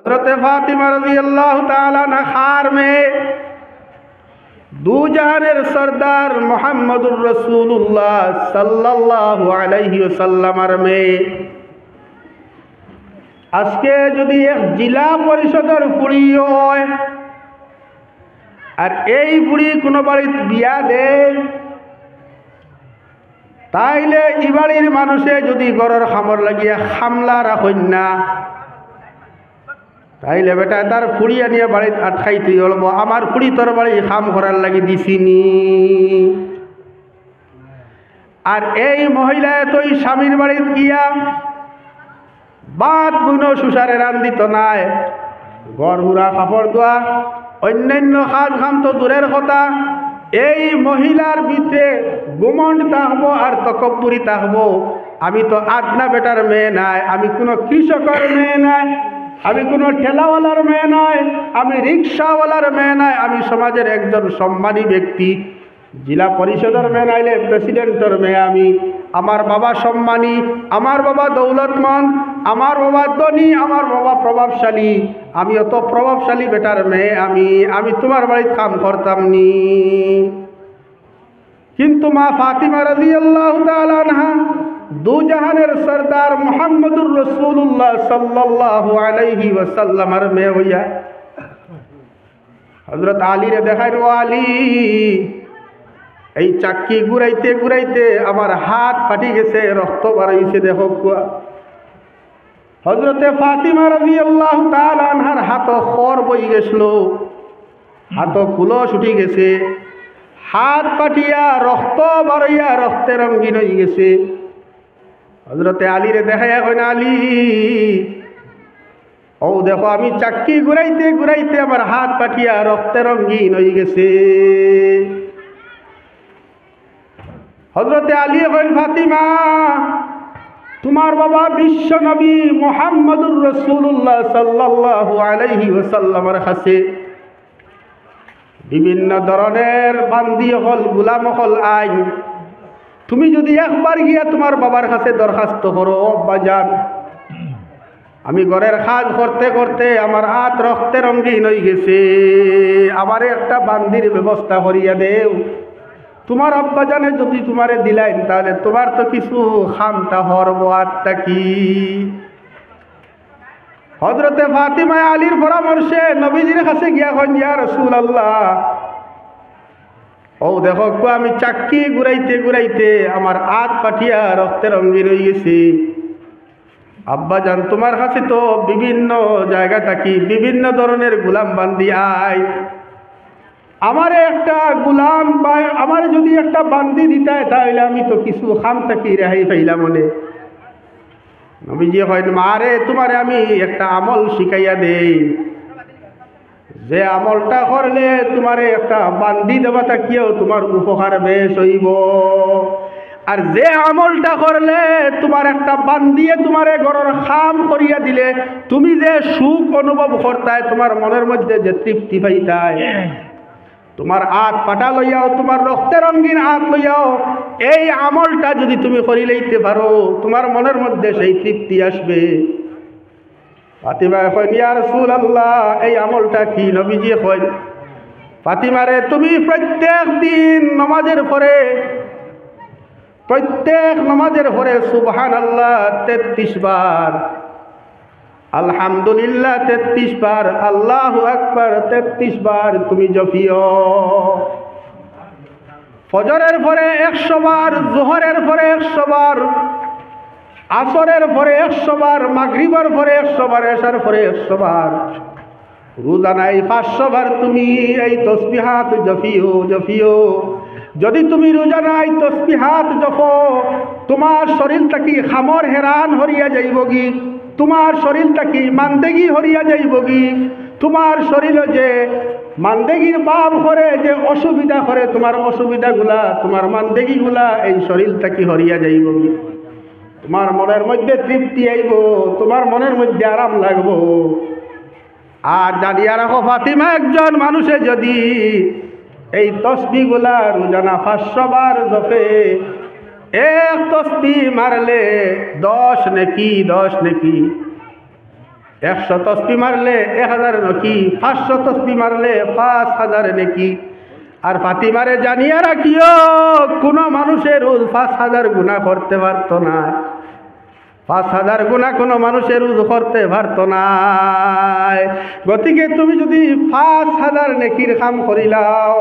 हज़रत फातिमा रज़ियल्लाहु ताला अन्हा खार में दू जहानेर सरदार मुहम्मदुर रसूलुल्लाह सल्लल्लाहु अलैहि वसल्लमर में আজকে যদি এক জেলা পরিষদের বুড়ি হয় আর এই বুড়ি কোনো বাড়িতে বিয়া দেয় তাইলে এই বাড়ির মানুষে যদি ঘরের খামর লাগিয়া খামলা রাখেন না তাইলে বেটা তার ফুড়ি আনিয়া বাড়িতে আটকাইতে হলব আমার ফুড়ি তোর বাড়ি খাম করার লাগি দিছিনি। আর এই মহিলা তোই স্বামীর বাড়িতে গিয়া বাদ বুনো সুসারে রান্দিত নাই, ঘর হুরা কাপড় দোয়া অন্যান্য কাজ কাম তো দূরের কথা, এই মহিলার ভিতরে গুমন্ড থাকবো আর তকব্বুরি থাকবো। আমি তো আদনা বেটার মেয়ে নাই, আমি কোনো কৃষকের মেয়ে নাই, আমি কোনো ঠেলাওয়ালার মেয়ে নয়, আমি রিক্সাওয়ালার মেয়ে নয়, আমি সমাজের একজন সম্মানী ব্যক্তি, জেলা পরিষদের মেয়ে নাইলে প্রেসিডেন্টের মেয়ে। আমি আমার বাবা সম্মানী, আমার বাবা দৌলতমন্দ, আমার বাবা ধনী, আমার বাবা প্রভাবশালী, আমি অত প্রভাবশালী বেটার মেয়ে আমি তোমার বাড়িতে কাম করতাম নি। কিন্তু মা ফাতিমা রাদিয়াল্লাহু তাআলা আনহা দু জাহানের সরদার মুহাম্মদুর রাসূলুল্লাহ সাল্লাল্লাহু আলাইহি ওয়াসাল্লামের মেয়ে হইয়া হযরত আলী রে দেখাইল, ও আলী এই চাক্কি ঘুরাইতে ঘুরাইতে আমার হাত ফাটি গেছে, রক্ত বাড়াইছে, দেখো কুয়া। হযরতে ফাতিমা রাদিয়াল্লাহু তাআলা আনহার হাত খর বই গেছিল, হাত কুলো ছুটি গেছে, হাত ফাটিয়া রক্ত বাড়াইয়া রক্তে রঙিন হয়ে গেছে। হযরতে আলী রে দেখাইয়া কইন, আলী ও দেখো আমি চাক্কি ঘুরাইতে ঘুরাইতে আমার হাত ফাটিয়া রক্তে রঙিন হয়ে গেছে। হযরতে আলী কইন, ফাতিমা তোমার বাবা বিশ্ব নবী মুহাম্মদুর রাসূলুল্লাহ সাল্লাল্লাহু আলাইহি ওয়াসাল্লামের কাছে বিভিন্ন ধরনের বান্দি হল গোলাম হল আইন, তুমি যদি একবার গিয়া তোমার বাবার কাছে দরখাস্ত করো, বাজান আমি ঘরের কাজ করতে করতে আমার হাত রক্তে রঙিন হয়ে গেছে, আমারে একটা বান্দির ব্যবস্থা করিয়া দেও। তোমার আব্বা জানে যদি তোমারে দিলাইন তাহলে তোমার তো কিছু খামটা হরব আত্মা কি। হযরতে ফাতিমা আলীর পরামর্শে নবীজির কাছে গিয়া কইন, ইয়া রাসূলুল্লাহ ও দেখো আমি চাক্কি ঘুরাইতে ঘুরাইতে আমার হাত পাঠিয়া রক্তে রঙিন হয়ে গেছে। আব্বা জান তোমার কাছে তো বিভিন্ন জায়গা থাকি বিভিন্ন ধরনের গোলাম বান্দি আই, আমারে একটা গোলাম বা আমারে যদি একটা বান্দি দিতায় তাহলে আমি তো কিছু খাম থাকি রেহাই পাইলাম মনে। নবীজি কইন, মারে তোমারে আমি একটা আমল শিখাইয়া দেই, যে আমলটা করলে তোমারে একটা বান্দি দেবা থাকিও তোমার উপকার বেশ হইব, আর যে আমলটা করলে তোমার একটা বান্দিয়ে তোমারে ঘরের খাম করিয়া দিলে তুমি যে সুখ অনুভব করতায়, তোমার মনের মধ্যে যে তৃপ্তি পাইতায়, তোমার হাত ফাটা লইয়াও তোমার রক্তে রঙিন হাত লইয়াও এই আমলটা যদি তুমি করি লইতে পারো তোমার মনের মধ্যে সেই তৃপ্তি আসবে। ফাতিমা কইন, ইয়া রাসূলুল্লাহ এই আমলটা কি? নবীজি কইন, ফাতিমারে তুমি প্রত্যেক দিন নামাজের পরে সুবহানাল্লাহ 33 বার, আলহামদুলিল্লাহ 33 বার, আল্লাহু আকবার 33 বার তুমি জপিও। ফজরের পরে 100 বার, যোহরের পরে 100 বার, আসরের পরে 100 বার, মাগরিবের পরে 100 বার, এশার পরে 100 বার, রোজানায় 500 বার তুমি এই তসবিহাত জপিও। যদি তুমি রোজানায় তসবিহাত জপো তোমার শরীরটা কি খামর হেরান হরিয়া যাইব গি, তোমার শরীরটা কি মান্দেগি হরিয়া যাইব গি, তোমার শরীর যে মান্দেগির ভাব করে যে অসুবিধা করে তোমার অসুবিধাগুলা তোমার মান্দেগিগুলা এই শরীরটা কি হরিয়া যাইব গি, তোমার মনের মধ্যে তৃপ্তি আইব, তোমার মনের মধ্যে আরাম লাগব। আর জানিয়া রাখো ফাতিমা একজন মানুষে যদি এই তসবিহগুলা রোজানা 500 বার জপে, এক তসবিহ মারলে 10 নেকি। 100 তসবি মারলে 1000 নেকি, 500 তসবি মারলে 5000 নেকি। আর ফাতিমারে জানিয়া রাখিও, কোনো মানুষের রোজ 5000 গুনাহ করতে পারত না। 5000 গুনাহ কোনো মানুষের রোজ করতে পারত না। গতিকে তুমি যদি 5000 নেকির কাম করিলাও,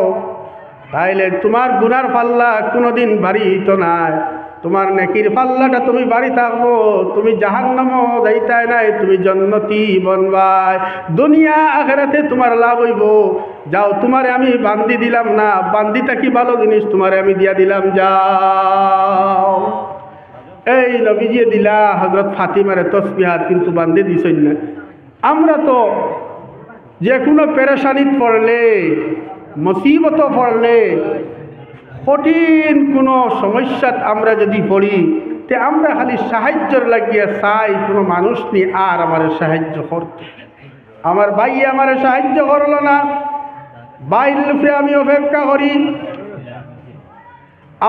তাইলে তোমার গুনার পাল্লা কোনোদিন বাড়ি হইতো না। তোমার নেকির পাল্লাটা তুমি বাড়ি থাকবো, তুমি জাহান্নামও যাইতাই নাই, তুমি জান্নাতি বনবাই। দুনিয়া আখিরাতে তোমার লাভ হইব। যাও, তোমারে আমি বান্দি দিলাম না, বান্দিটা কি ভালো জিনিস, তোমারে আমি দিয়া দিলাম, যাও। এই নবীজি দিলা হযরত ফাতিমারে তসবিহাত, কিন্তু বান্দি দিছেন না। আমরা তো যে কোনো পেরেশানিত পড়লে, মুসিবত পড়লে, কঠিন কোনো সমস্যাত আমরা যদি পড়ি, তে আমরা খালি সাহায্যর লাগিয়া চাই কোনো মানুষ নি আর আমার সাহায্য করত। আমার ভাই আমার সাহায্য করলো না, বাইরের উপরে আমি অপেক্ষা করি।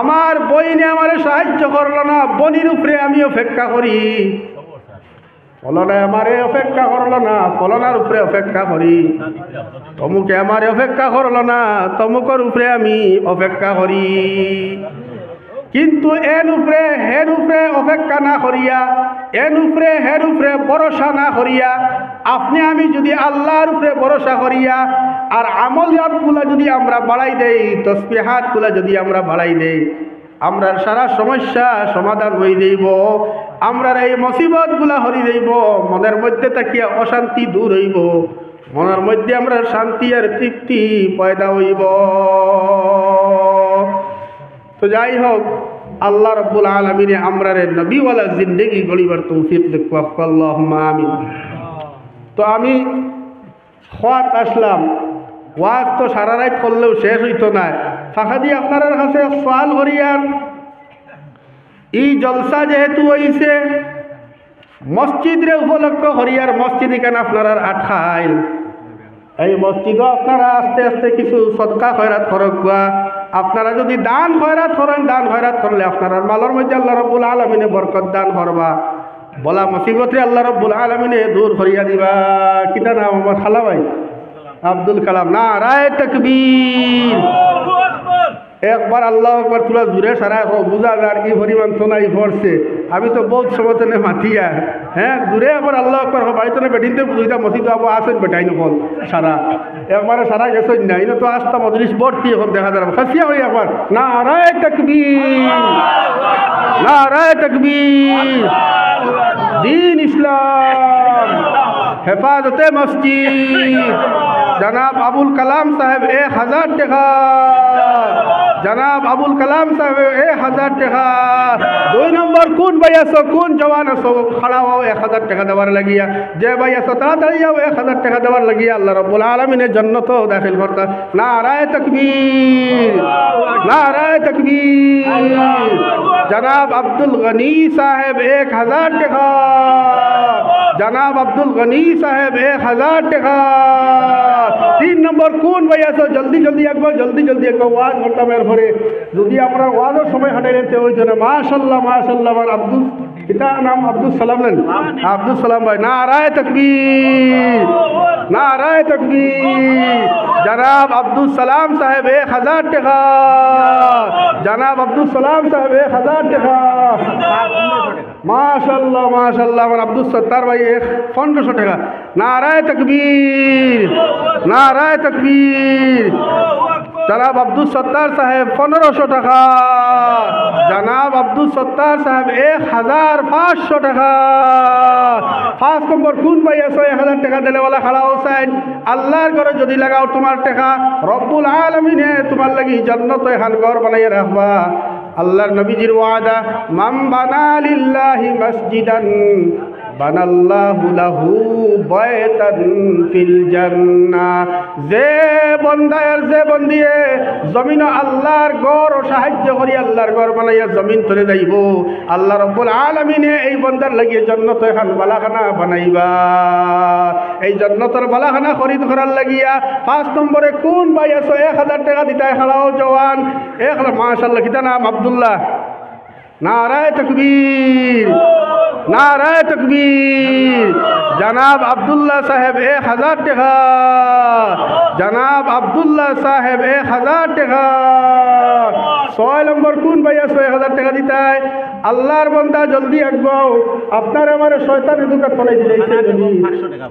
আমার বইনে আমার সাহায্য করলো না, বনির উপরে আমি অপেক্ষা করি। ফলনায় আমারে অপেক্ষা করলো না, ফলনার উপরে অপেক্ষা করি। তমুকে আমারে অপেক্ষা করলো না, তমুকের উপরে আমি অপেক্ষা করি। কিন্তু এর উপরে হের উপরে অপেক্ষা না করিয়া, এর উপরে হের উপরে ভরসা না করিয়া, আপনি আমি যদি আল্লাহর উপরে ভরসা করিয়া আর আমলিয়াতগুলা যদি আমরা বাড়াই দেই, তসবিহাতগুলা যদি আমরা বাড়াই দেই, আমরা সারা সমস্যা সমাধান হয়ে যাইব। আমরা এই মুসিবতগুলা হরি যাইব। মনের মধ্যে তাকিয়া অশান্তি দূর হইব, মনের মধ্যে আমরা শান্তি আর তৃপ্তি পয়দা হইব। তো যাই হোক, আল্লাহ রাব্বুল আলামিন আমরারে নবীওয়ালা জিন্দেগি গড়িবার তৌফিক দেখুক, আল্লাহুম্মা আমিন। তো আমি খোয়াত আসলাম, ওয়াজ তো সারা রাত করলেও শেষ হইতো না। ফাঁকা দিয়ে আপনার কাছে সওয়াল করিয়ার, এই জলসা যেহেতু হইছে মসজিদরে উপলক্ষ করিয়ার, মসজিদ এখানে আপনারা আটকাইল, এই মসজিদও আপনারা আস্তে আস্তে কিছু সদকা খয়রাত করবা। আপনারা যদি দান খয়রাত করেন, দান খয়রাত করলে আপনার মালের মধ্যে আল্লাহ রাব্বুল আলামিনে বরকত দান করবা। বলা মুসিবতে আল্লাহ রাব্বুল আলামিনে দূর করিয়া দিবা। কিতা নাম আমার খালা ভাই? আব্দুল কালাম। নারায়ে তাকবীর। একবার আল্লাহ একবার তোরা জুড়ে সারা বুঝা যার কি পরিমাণ তো নাই পড়ছে। আমি তো বহুত সময় মাতিয়া, হ্যাঁ, জুড়ে একবার আল্লাহ একবার বাড়িতে বেটিনতে বুঝিটা মসজিদ আবু আসেন বেটাই নকল সারা, একবারে সারা গেছেন না। এটা তো আস্তা মজলিস ভর্তি এখন দেখা যাবে। খাসিয়া হই একবার নারায়ে তাকবীর, নারায়ে তাকবীর। দিন ইসলাম, হেফাজতে মসজিদ, জনাব আবুল কালাম সাহেব 1000 টাকা, জনাব আবুল কালাম সাহেব 1000 টাকা। 2 নম্বর কোন ভাই আছো, কোন জওয়ান আছো, খাড়া হও 1000 টাকা দেওয়ার লাগিয়া। যে ভাই আছো তাড়াতাড়ি যাও 1000 টাকা দেওয়ার লাগিয়া। আল্লাহ রাব্বুল আলামিনের জান্নাত দাখিল করতা। নারায়ে তাকবীর, নারায়ে তাকবীর। জনাব আব্দুল গনি সাহেব 1000 টাকা, জনাব আব্দুল গনি সাহেব 1000 টাকা। 3 নম্বর কোন ভাই আছো, জলদি জলদি একবার, জলদি জলদি একবার ওয়াজ করতাম। এরপরে যদি আপনার ওয়াজের সময় হাঁটে নিতে ওই জন্য মাশাল্লাহ মাশাল্লাহ। আমার আব্দুল, পিতা নাম আব্দুল সালাম নেন, আব্দুল সালাম ভাই। নারায়ে তাকবীর, নারায়ে তাকবীর। জনাব আব্দুল সালাম সাহেব 1000 টাকা, জনাব আব্দুল সালাম সাহেব 1000 টাকা। মাশাল্লাহ মাশাল্লাহ। আমার আব্দুল সত্তার ভাই 1500 টাকা। নারায়ে তাকবীর, নারায়ে তাকবীর। জনাব আব্দুল সত্তার সাহেব 1500 টাকা, জনাব আব্দুল সত্তার সাহেব 1500 টাকা। 5 নম্বর কোন ভাই আছো 1000 টাকা দিলেওয়ালা খাড়া হোসেন। আল্লাহর ঘরে যদি লাগাও তোমার টাকা, রব্বুল আলামিনে তোমার লাগি জান্নাত এখান ঘর বানাইয়া রাখবা। আল্লাহর নবীজির ওয়াদা, মান বানা লিল্লাহি মসজিদান বানাল্লাহু লাহু বাইতান ফিল জান্নাহ। যে বন্দায়ের যে বন্দিয়ে জমিন আল্লাহর ঘর সাহায্য করি আল্লাহর ঘর বানাইয়া জমিন তলে যাইব, আল্লাহ রাব্বুল আলামিনে এই বন্দার লাগিয়ে জান্নাত এখন বালাখানা বানাইবা। এই জান্নাতের বালাখানা খরিদ করার লাগিয়া 5 নম্বরে কোন ভাই আছো 1000 টাকা দিতে খাড়াও জওয়ান। মাশাআল্লাহ। কিতা নাম? আব্দুল্লাহ। নারায়ে তাকবীর, নারায়ে তাকবীর। জনাব আব্দুল্লাহ সাহেব 1000 টাকা, জনাব আব্দুল্লাহ সাহেব 1000 টাকা। 6 নম্বর কোন ভাইয়া 6000 টাকা দিতাই? আল্লাহর বান্দা জলদি আসবো, আপনার আমার শয়তান দুকাত ফলাই দিলে। 500 টাকা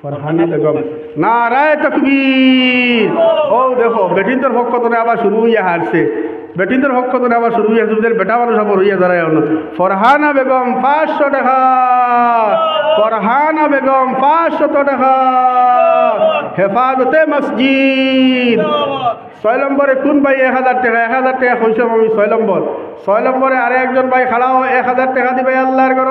ফরহানা বেগম। নারায়ে তাকবীর। ও দেখো বেটিনদের পক্ষ থেকে আবার শুরু হইয়া হারছে, বেটিনদের পক্ষ থেকে আবার শুরু হইয়া যাবে, বেটা মানুষ আবার হইয়া দাঁড়ায়। ফরহানা বেগম 500 টাকা, ফরহানা বেগম 500 টাকা। হেফাজতে মসজিদ 6 নম্বরে কোন ভাই 1000 টাকা? 1000 টাকা কইলাম আমি 6 নম্বর। 6 নম্বরে আরে একজন ভাই খাড়াও 1000 টাকা দিবে আল্লাহর ঘর।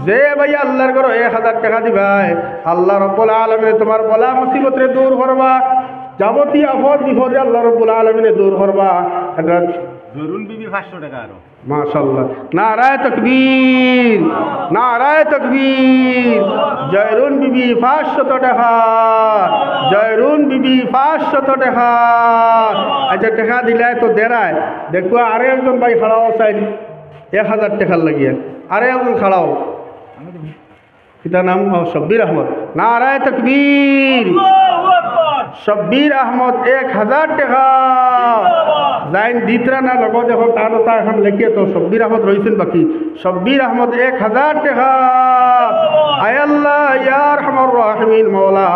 যে ভাই আল্লাহর ঘর 1000 টাকা দিবাই, আল্লাহ রাব্বুল আলামিন তোমার বলা মুসিবতরে দূর করবা, যাবতীয় আফত বিপদে আল্লাহ রাব্বুল আলামিন দূর করবা। এটা জরুন বিবি 500 টাকা আরো। মাশাআল্লাহ। নারায়ে তাকবীর, নারায়ে তাকবীর। জয়রুন বিবি 500 টাকা, জয়রুন বিবি 500 টাকা। আচ্ছা টাকা দিলে তো দেরায় দেখো আরে একজন ভাই খাড়াও চাইল 1000 টাকার লাগিয়ে, আরে একজন খাড়াও, পিতার নাম শব্বির আহমদ। নারায়ে তাকবীর। শব্বির আহমদ 1000 টাকা। লাইন দিতরা না লগো দেখো তা এখন লেখিয়ে তো শব্বির আহমদ রয়েছেন বাকি। শব্বির আহমদ 1000 টাকা। আয় আল্লাহ ইয়া আরহামার রাহিমিন মওলা,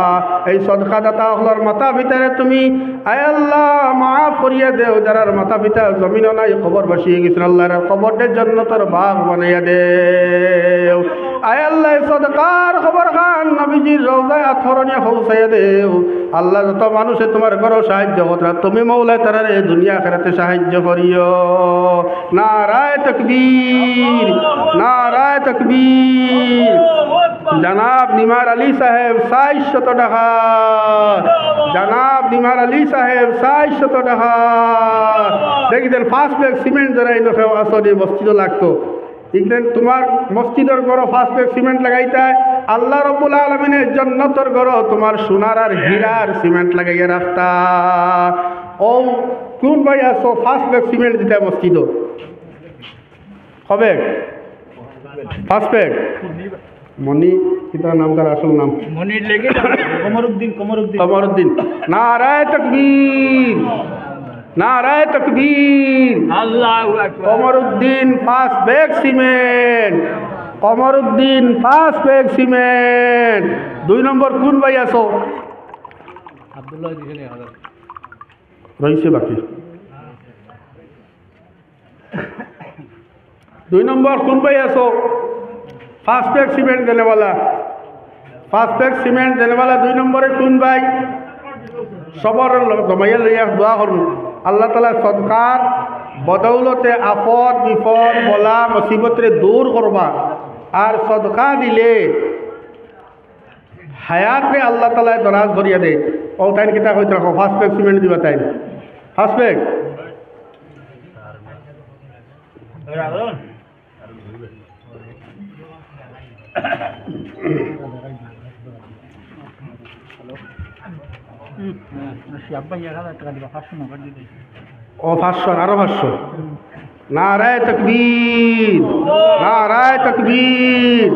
এই সদকা দাতা হলার মাথা ভিতরে তুমি আয় আল্লাহ মাফ করিয়া দেও, যারার মাথা পিতা জমিন নাই কবর বসিয়ে গেছেন, আল্লাহর কবরের জন্য তোর বাগ বানাইয়া দেও। আয় আল্লাহ সদকার খবর খান নবীজির রওজায় আথরণিয়া পৌঁছাইয়া দেও। আল্লাহ যত মানুষে তোমার করো সাহায্য করা, তুমি মৌলা তারা এই দুনিয়া আখিরাতে সাহায্য করিও। নারায়ে তাকবীর, নারায়ে তাকবীর। জনাব নিমার আলী সাহেব 400 টাকা, জনাব নিমার আলী সাহেব 400 টাকা। দেখিতেন 5 ব্যাগ সিমেন্ট যারা এই লোকেও আসলে মসজিদ লাগতো, ইগলেন তোমার মসজিদের ঘর 5 ব্যাগ সিমেন্ট লাগাইতে, আল্লাহ রাব্বুল আলামিনের জান্নাতের ঘর তোমার সোনার আর হীরার সিমেন্ট লাগাইয়া রাখতা। ও কোন ভাই আসো 5 ব্যাগ সিমেন্ট দিতে মসজিদ হবে 5 ব্যাগ? মনি কিতার নাম, তার আসল নাম মনির লেগে কমরউদ্দিন। কমরউদ্দিন। নারায়ে তাকবীর, নারায়ে তাকবীর। আল্লাহু আকবার। Qamaruddin 5 bag cement, Qamaruddin 5 bag cement. 2 নম্বর কোন ভাই আসো? আব্দুল্লাহ দিছেন 1000 রইছে বাকি। 2 নম্বর কোন ভাই আসো? 5 ব্যাগ সিমেন্ট দেনেওয়ালা, 5 ব্যাগ সিমেন্ট দেনেওয়ালা। 2 নম্বরে কোন ভাই? সবর জমাইয়া লইয়া দোয়া করুন, আল্লাহ তাআলা সদকার বদৌলতে আপদ বিপদ বলা মুসিবতরে দূর করবা। আর সদকা দিলে হায়াতে আল্লাহ তাআলা দরাজ ধরিয়া দেয়। ও তাই কিতা কইতে রাখো 5 ব্যাগ সিমেন্ট দিবা তাই 5 ব্যাগ। ও 500 আরো 500। নারায়ে তাকবীর, নারায়ে তাকবীর।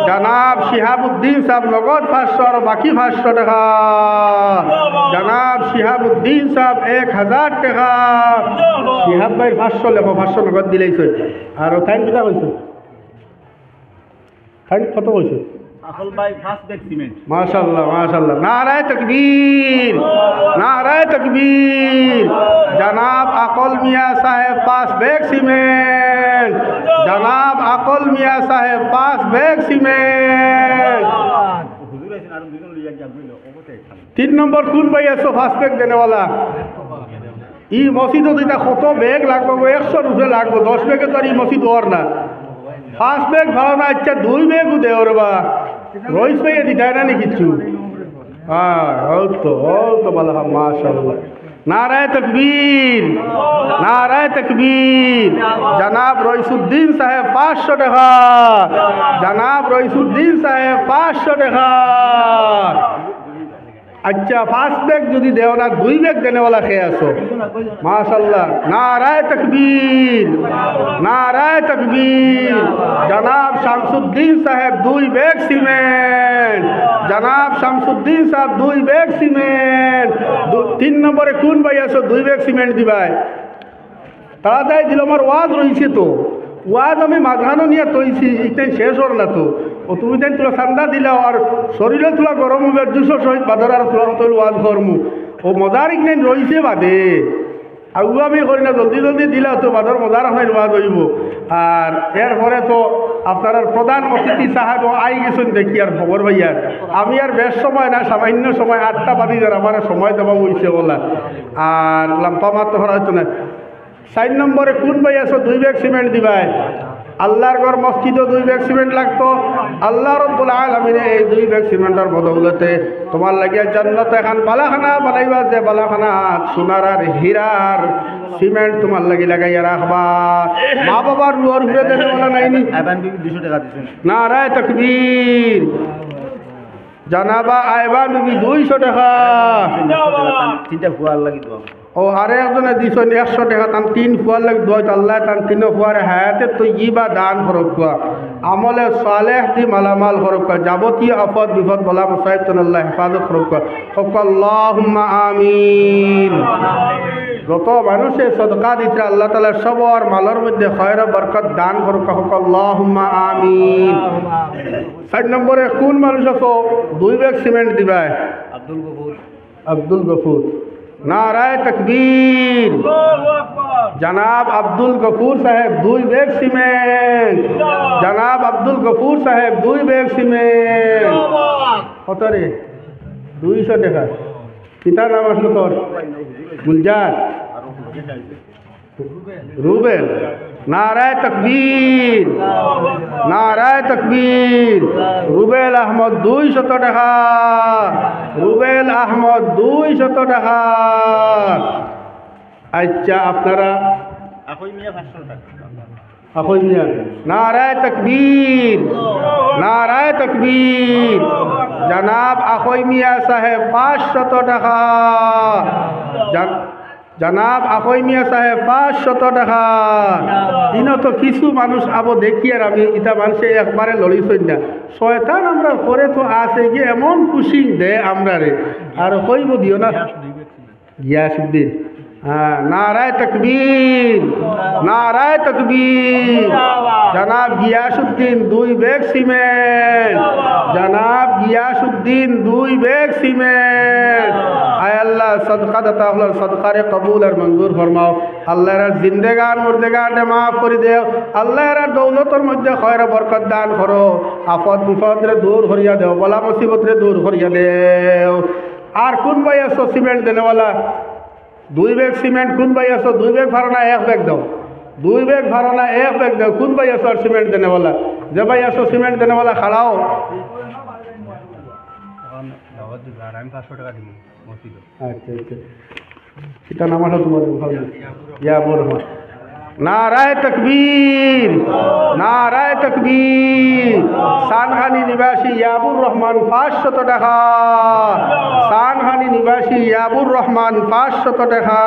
জনাব শিহাবুদ্দিন সাহেব নগদ 500 আর বাকি 500 টাকা। জনাব শিহাবুদ্দিন সাহেব 1000 টাকা। শিহাব ভাই 500 লেখো, 500 নগদ দিলেইছে। আর টাইম কিটা কইছে? টাইম কত কইছে? আকল ভাই 5 ব্যাগ সিমেন্ট। মাশাআল্লাহ, মাশাআল্লাহ। নারায়ে তাকবীর, নারায়ে তাকবীর। জনাব আকল মিয়া সাহেব 5 ব্যাগ সিমেন্ট, জনাব আকল মিয়া সাহেব 5 ব্যাগ সিমেন্ট। হুজুর আছেন আর দুজন লইয়া গিয়া বইল ওবতে। 3 নম্বর কোন ভাই আছো 5 ব্যাগ দেনেওয়ালা? ই মসজিদ দিতা কত ব্যাগ লাগবো? 100 রুপে লাগবো। 10 ব্যাগে তো আর ই মসজিদ ওর না। 5 ব্যাগ ভালো না, আচ্ছা 2 ব্যাগও দে ওর বা রইস পাইয়ে দিতে না নি কিছু। হ্যাঁ ও তো ভালো, মাশাআল্লাহ। নারায়ে তাকবীর, নারায়ে তাকবীর। জনাব রইসুদ্দিন সাহেব 500 টাকা, জনাব রইসুদ্দিন সাহেব 500 টাকা। আচ্ছা 5 ব্যাগ যদি দেও না 2 ব্যাগ দেনেওয়ালা খেয়ে আসো মাশাল্লাহ নারায়ে তাকবীর নারায়ে তাকবীর জনাব শামসুদ্দিন সাহেব 2 ব্যাগ সিমেন্ট জনাব শামসুদ্দিন সাহেব 2 ব্যাগ সিমেন্ট 3 নম্বরে কোন ভাই আসো 2 ব্যাগ সিমেন্ট দিবাই তাড়াতাড়ি দিল আমার ওয়াজ রয়েছে তো ওয়াজ আমি মাঝখানো নিয়ে তৈছি ইতেন শেষ হল না তো ও তুমি তাই তোলা ঠান্ডা দিলাও আর শরীরে তোলা গরম হবে দুশো সহিত বাদর আর তোলা কত ওয়াজ করমু ও মজার ইকনেন রয়েছে বাদে আগু আমি করি না জলদি জলদি দিলা তো বাদর মজার আপনার ওয়াজ হইব আর এরপরে তো আপনার প্রধান অতিথি সাহেব আই গেছেন দেখি আর খবর ভাইয়ার আমি আর বেশ সময় না সামান্য সময় 8টা বাজি যার আমার সময় দেওয়া হয়েছে বলা আর লাম্পা মাত্র করা হয়তো না 4 নম্বরে কোন ভাই আছো 2 ব্যাগ সিমেন্ট দিবাই আল্লাহর ঘর মসজিদও 2 ব্যাগ সিমেন্ট লাগতো আল্লাহ রব্বুল আলামিনে এই 2 ব্যাগ সিমেন্টের বদৌলতে তোমার লাগিয়া জান্নাত এখন বালাখানা বানাইবা যে বালাখানা সোনার আর হীরার সিমেন্ট তোমার লাগি লাগাইয়া রাখবা মা বাবার রুয়ার ঘুরে দেবে বলা নাইনি আইবান বিবি 200 টাকা দিছেন নারায়ে তাকবীর জানাবা আইবান বিবি 200 টাকা তিনটা ফুয়ার লাগি দাও ও আরে একজনে দিছেন 100 টাকা তান 3 ফুয়ার লাগ দোয় আল্লাহ তান 3 ফুয়ারে হায়াতে তো ইবা দান করবা আমলে সালেহ দি মালামাল করবা যাবতীয় আফত বিপদ বলা মুসাইব তন আল্লাহ হেফাজত করবা আল্লাহুম্মা আমিন যত মানুষে সদকা দিতে আল্লাহ তাআলা সবার মালের মধ্যে খয়র বরকত দান করবা আল্লাহুম্মা আমিন 4 নম্বরে কোন মানুষ আছো 2 ব্যাগ সিমেন্ট দিবাই আব্দুল গফুর নারায়ে তাকবীর জনাব আব্দুল গফুর সাহেব 2 ব্যাগ সিমেন্ট জনাব আব্দুল গফুর সাহেব 2 ব্যাগ সিমেন্ট কত রে 200 টাকা পিতা নাম আসলো তোর গুলজার রুবেল নারায়ে তাকবীর নারায়ে তাকবীর রুবেল আহমদ 200 টাকা রুবেল আহমদ 200 টাকা আচ্ছা আপনারা আকই মিয়া 500 টাকা আকই মিয়া নারায়ে তাকবীর নারায়ে তাকবীর জনাব আকই মিয়া সাহেব 500 টাকা জনাব আকই মিয়া সাহেব 500 টাকা ইনো তো কিছু মানুষ আবো দেখি আর আমি ইটা মানুষে একবারে লড়িছই না শয়তান আমরা করে তো আছে কি এমন খুশি দে আমরা রে আর কইব দিও না গিয়াসউদ্দিন হ্যাঁ নারায়ে তাকবীর নারায়ে তাকবীর জনাব গিয়াসউদ্দিন 2 ব্যাগ সিমেন্ট জনাব গিয়াসউদ্দিন 2 ব্যাগ সিমেন্ট আয় আল্লাহ সদকা দাতা হল সদকারে কবুল আর মঞ্জুর ফরমাও আল্লাহর জিন্দেগান মুর্দেগানে মাফ করে দেও আল্লাহর দৌলতর মধ্যে খয়র বরকত দান করো আফত বিপদরে দূর করিয়া দেও বলা মুসিবতরে দূর করিয়া দেও আর কোন ভাই আছো সিমেন্ট দেনেওয়ালা 2 ব্যাগ সিমেন্ট কোন ভাই আছো 2 ব্যাগ ভাড়া না 1 ব্যাগ দাও 2 ব্যাগ ভাড়া না 1 ব্যাগ দাও কোন ভাই আছো আর সিমেন্ট দেনেওয়ালা যে ভাই আছো সিমেন্ট দেনেওয়ালা খাড়াও আমি 500 টাকা দিব মসজিদ আচ্ছা আচ্ছা এটা নাম আছে তোমার ভালো ইয়া বরমা নারায়ে তাকবীর নারায়ে তাকবীর সানহানি নিবাসী ইয়াবুর রহমান 500 টাকা সানহানি নিবাসী ইয়াবুর রহমান 500 টাকা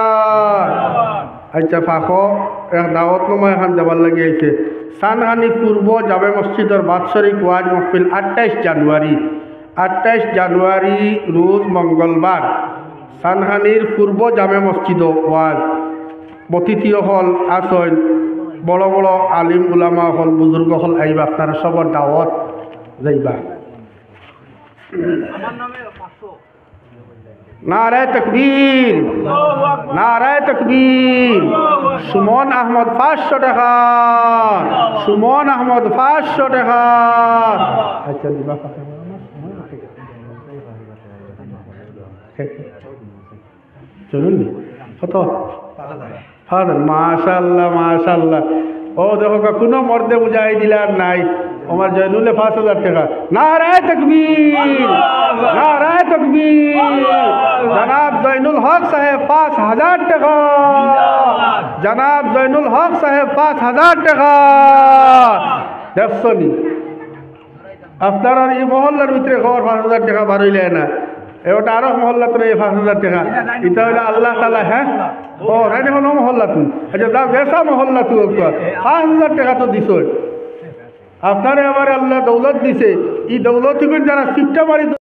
আচ্ছা ফাঁকো এক দাওয়াত নামা এখন যাবার লাগি আছে সানহানি পূর্ব জামে মসজিদের বাৎসরিক ওয়াজ মাহফিল 28 জানুয়ারি রোজ মঙ্গলবার সানহানির পূর্ব জামে মসজিদ ওয়াজ অতিথি হল আসন বড় বড় আলিম উলামা হল বুজুর্গ হল আইবা আপনারা সবর দাওয়াত যাইবা নারায়ে তাকবীর নারায়ে তাকবীর সুমন আহমদ 500 টাকা সুমন আহমদ 500 টাকা আচ্ছা দিবা চলুন কত ফাদার মাশাল্লাহ মাশাল্লাহ ও দেখো কোনো মর্দে বুঝাই দিলার নাই আমার জয়নুলে 5000 টাকা নারায়ে তাকবীর নারায়ে তাকবীর জনাব জয়নুল হক সাহেব 5000 টাকা জনাব জয়নুল হক সাহেব 5000 টাকা দেখছনি আপনার এই মহল্লার ভিতরে খবর 5000 টাকা বার হইলে না ওটা আরো মহল্লা তো এই 5,000 টাকা এটা হইলো আল্লাহ তালা হ্যাঁ ও রাইনি হলো মহল্লা তুই আচ্ছা দাও বেসা মহল্লা তুই 5,000 টাকা তো দিছ আপনারে আবার আল্লাহ দৌলত দিছে এই দৌলত যারা শিক্ষা মারি